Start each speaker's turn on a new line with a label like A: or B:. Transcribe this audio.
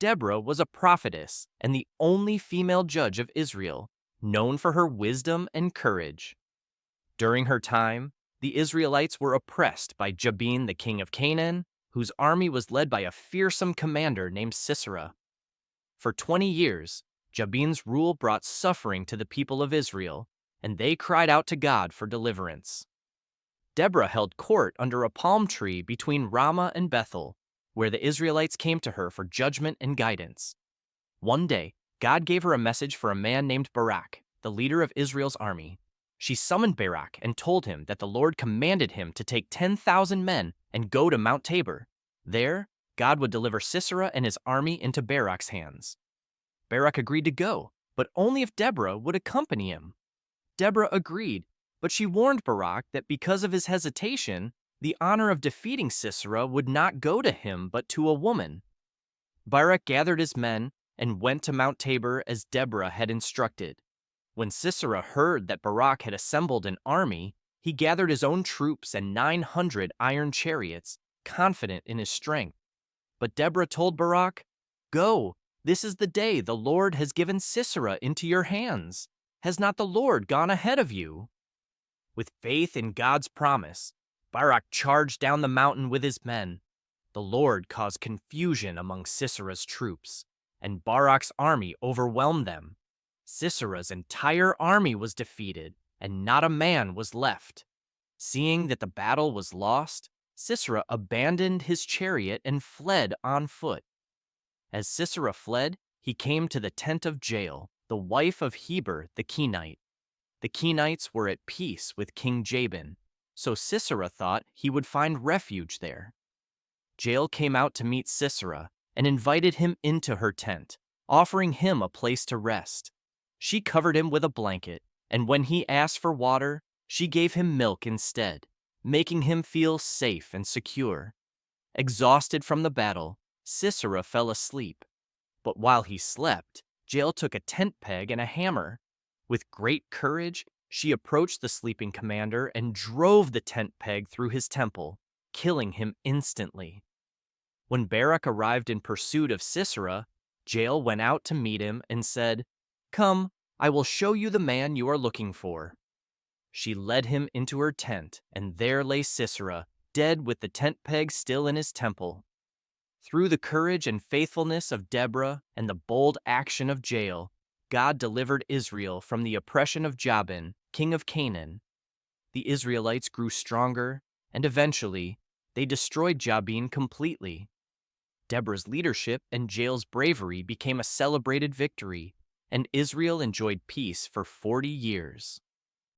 A: Deborah was a prophetess and the only female judge of Israel, known for her wisdom and courage. During her time, the Israelites were oppressed by Jabin, the king of Canaan, whose army was led by a fearsome commander named Sisera. For 20 years, Jabin's rule brought suffering to the people of Israel, and they cried out to God for deliverance. Deborah held court under a palm tree between Ramah and Bethel, where the Israelites came to her for judgment and guidance. One day, God gave her a message for a man named Barak, the leader of Israel's army. She summoned Barak and told him that the Lord commanded him to take 10,000 men and go to Mount Tabor. There, God would deliver Sisera and his army into Barak's hands. Barak agreed to go, but only if Deborah would accompany him. Deborah agreed, but she warned Barak that because of his hesitation, the honor of defeating Sisera would not go to him but to a woman. Barak gathered his men and went to Mount Tabor as Deborah had instructed. When Sisera heard that Barak had assembled an army, he gathered his own troops and 900 iron chariots, confident in his strength. But Deborah told Barak, "Go, this is the day the Lord has given Sisera into your hands. Has not the Lord gone ahead of you?" With faith in God's promise, Barak charged down the mountain with his men. The Lord caused confusion among Sisera's troops, and Barak's army overwhelmed them. Sisera's entire army was defeated, and not a man was left. Seeing that the battle was lost, Sisera abandoned his chariot and fled on foot. As Sisera fled, he came to the tent of Jael, the wife of Heber the Kenite. The Kenites were at peace with King Jabin, so Sisera thought he would find refuge there. Jael came out to meet Sisera and invited him into her tent, offering him a place to rest. She covered him with a blanket, and when he asked for water, she gave him milk instead, making him feel safe and secure. Exhausted from the battle, Sisera fell asleep. But while he slept, Jael took a tent peg and a hammer. With great courage, she approached the sleeping commander and drove the tent peg through his temple, killing him instantly. When Barak arrived in pursuit of Sisera, Jael went out to meet him and said, "Come, I will show you the man you are looking for." She led him into her tent, and there lay Sisera, dead with the tent peg still in his temple. Through the courage and faithfulness of Deborah and the bold action of Jael, God delivered Israel from the oppression of Jabin, king of Canaan. The Israelites grew stronger, and eventually, they destroyed Jabin completely. Deborah's leadership and Jael's bravery became a celebrated victory, and Israel enjoyed peace for 40 years.